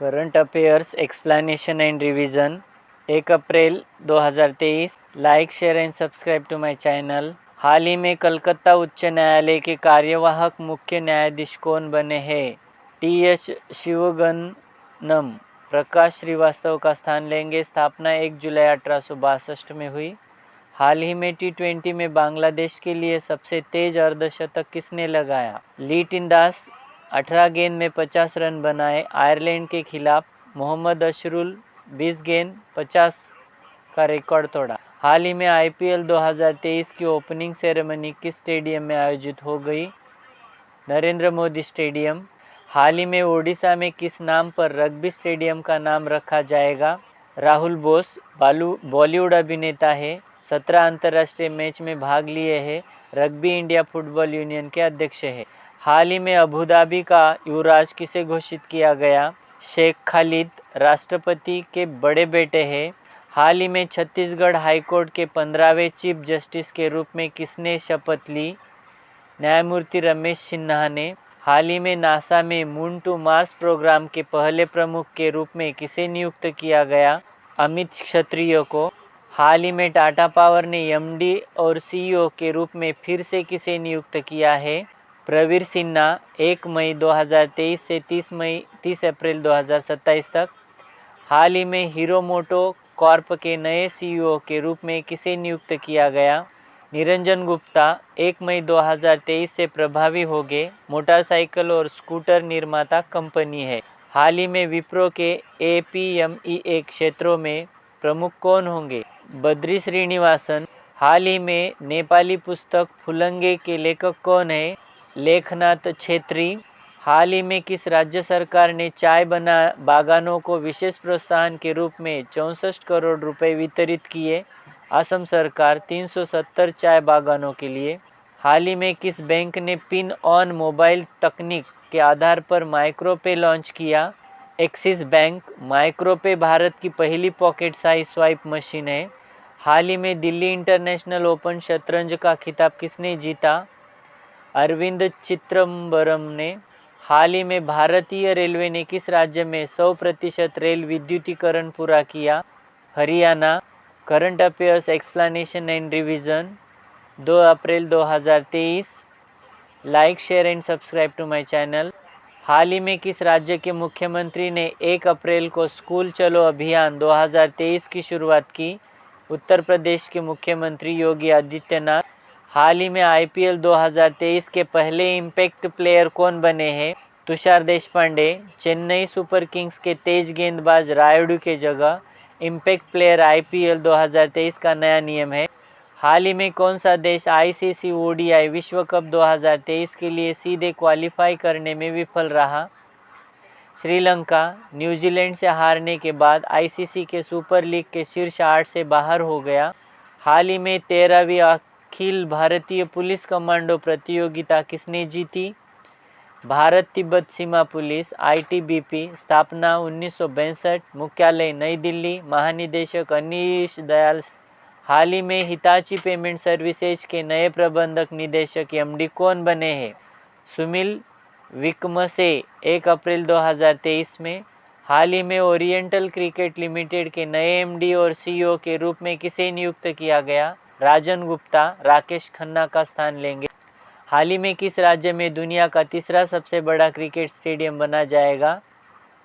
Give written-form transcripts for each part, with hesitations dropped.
Current affairs explanation and revision 1 April 2023। Like, share and subscribe to my channel. हाल ही में कलकत्ता उच्च न्यायालय के कार्यवाहक मुख्य न्यायाधीश कौन बने हैं? टी.एच. शिवगन्नम प्रकाश श्रीवास्तव का स्थान लेंगे। स्थापना 1 जुलाई 1862 में हुई। हाल ही में T20 में बांग्लादेश के लिए सबसे तेज अर्धशतक किसने लगाया? लिटन दास 18 गेंद में 50 रन बनाए। आयरलैंड के खिलाफ मोहम्मद अशरुल 20 गेंद 50 का रिकॉर्ड तोड़ा। हाल ही में IPL 2023 की ओपनिंग सेरेमनी किस स्टेडियम में आयोजित हो गई? नरेंद्र मोदी स्टेडियम। हाल ही में ओडिशा में किस नाम पर रग्बी स्टेडियम का नाम रखा जाएगा? राहुल बोस बॉलीवुड अभिनेता है। 17 अंतर्राष्ट्रीय मैच में भाग लिए हैं। रग्बी इंडिया फुटबॉल यूनियन के अध्यक्ष हैं। हाल ही में अबू धाबी का युवराज किसे घोषित किया गया? शेख खालिद राष्ट्रपति के बड़े बेटे हैं। हाल ही में छत्तीसगढ़ हाईकोर्ट के 15वें चीफ जस्टिस के रूप में किसने शपथ ली? न्यायमूर्ति रमेश सिन्हा ने। हाल ही में नासा में मून टू मार्स प्रोग्राम के पहले प्रमुख के रूप में किसे नियुक्त किया गया? अमित क्षत्रिय को। हाल ही में टाटा पावर ने MD और CEO के रूप में फिर से किसे नियुक्त किया है? प्रवीर सिन्हा। 1 मई 2023 से 30 अप्रैल 2027 तक। हाल ही में हीरो मोटो कॉर्प के नए CEO के रूप में किसे नियुक्त किया गया? निरंजन गुप्ता। 1 मई 2023 से प्रभावी हो गए। मोटरसाइकिल और स्कूटर निर्माता कंपनी है। हाल ही में विप्रो के APMEA क्षेत्रों में प्रमुख कौन होंगे? बद्री श्रीनिवासन। हाल ही में नेपाली पुस्तक फुलंगे के लेखक कौन है? लेखनाथ छेत्री। हाल ही में किस राज्य सरकार ने चाय बागानों को विशेष प्रोत्साहन के रूप में 64 करोड़ रुपए वितरित किए? असम सरकार 370 चाय बागानों के लिए। हाल ही में किस बैंक ने पिन ऑन मोबाइल तकनीक के आधार पर माइक्रोपे लॉन्च किया? Axis Bank. माइक्रोपे भारत की पहली पॉकेट साइज स्वाइप मशीन है। हाल ही में दिल्ली इंटरनेशनल ओपन शतरंज का खिताब किसने जीता? अरविंद चिदम्बरम ने। हाल ही में भारतीय रेलवे ने किस राज्य में 100% रेल विद्युतीकरण पूरा किया? Haryana. Current affairs explanation and revision 2 April 2023। Like, share and subscribe to my channel. हाल ही में किस राज्य के मुख्यमंत्री ने 1 अप्रैल को स्कूल चलो अभियान 2023 की शुरुआत की? उत्तर प्रदेश के मुख्यमंत्री योगी आदित्यनाथ। हाल ही में IPL 2023 के पहले इम्पैक्ट प्लेयर कौन बने हैं? तुषार देशपांडे। चेन्नई सुपर किंग्स के तेज गेंदबाज रायुडू के जगह इम्पैक्ट प्लेयर IPL 2023 का नया नियम है। हाल ही में कौन सा देश ICC ODI विश्व कप 2023 के लिए सीधे क्वालिफाई करने में विफल रहा? श्रीलंका। न्यूजीलैंड से हारने के बाद ICC के सुपर लीग के शीर्ष 8 से बाहर हो गया। हाल ही में 13वीं अखिल भारतीय पुलिस कमांडो प्रतियोगिता किसने जीती? भारत तिब्बत सीमा पुलिस ITBP। स्थापना 1962। मुख्यालय नई दिल्ली। महानिदेशक अनीश दयाल। हाल ही में हिताची पेमेंट सर्विसेज के नए प्रबंधक निदेशक MD कौन बने हैं? सुनील विक्रमसे 1 अप्रैल 2023 में। हाल ही में ओरिएंटल क्रिकेट लिमिटेड के नए MD और CEO के रूप में किसे नियुक्त किया गया? राजन गुप्ता। राकेश खन्ना का स्थान लेंगे। हाल ही में किस राज्य में दुनिया का तीसरा सबसे बड़ा क्रिकेट स्टेडियम बना जाएगा?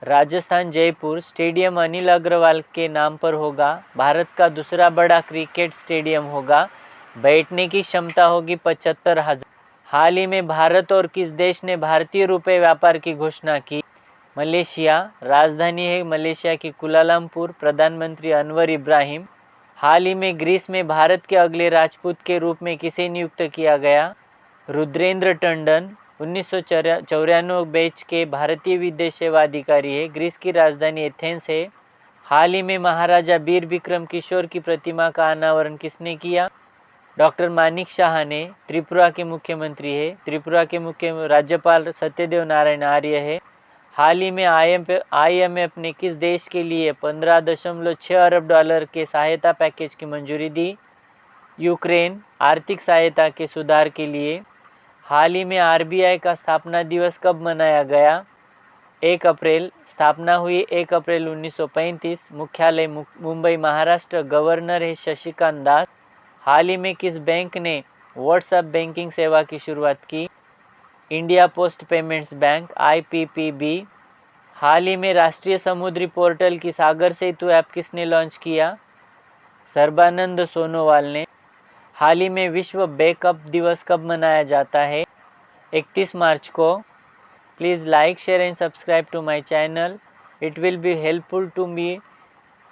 राजस्थान जयपुर। स्टेडियम अनिल अग्रवाल के नाम पर होगा। भारत का दूसरा बड़ा क्रिकेट स्टेडियम होगा। बैठने की क्षमता होगी 75,000। हाल ही में भारत और किस देश ने भारतीय रुपए व्यापार की घोषणा की? मलेशिया। राजधानी है मलेशिया की कुलालमपुर। प्रधानमंत्री अनवर इब्राहिम। हाल ही में ग्रीस में भारत के अगले राजपूत के रूप में किसे नियुक्त किया गया? रुद्रेंद्र टंडन। 1994 बैच के भारतीय विदेश सेवा अधिकारी है। ग्रीस की राजधानी एथेंस है। हाल ही में महाराजा वीर विक्रम किशोर की प्रतिमा का अनावरण किसने किया? डॉक्टर मानिक शाह ने। त्रिपुरा के मुख्यमंत्री है। त्रिपुरा के मुख्य राज्यपाल सत्यदेव नारायण आर्य है। हाल ही में IMF ने किस देश के लिए 15.6 अरब डॉलर के सहायता पैकेज की मंजूरी दी? यूक्रेन। आर्थिक सहायता के सुधार के लिए। हाल ही में RBI का स्थापना दिवस कब मनाया गया? 1 अप्रैल स्थापना हुई 1 अप्रैल 1935। मुख्यालय मुंबई महाराष्ट्र। गवर्नर है शशिकांत दास। हाल ही में किस बैंक ने व्हाट्सएप बैंकिंग सेवा की शुरुआत की? India post payments bank IPPB। हाल ही में राष्ट्रीय समुद्री पोर्टल की सागर सेतु ऐप किसने लॉन्च किया? सर्बानंद सोनोवाल ने। हाल ही में विश्व बैकअप दिवस कब मनाया जाता है? 31 मार्च को। Please like, share and subscribe to my channel. It will be helpful to me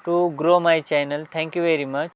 to grow my channel. Thank you very much.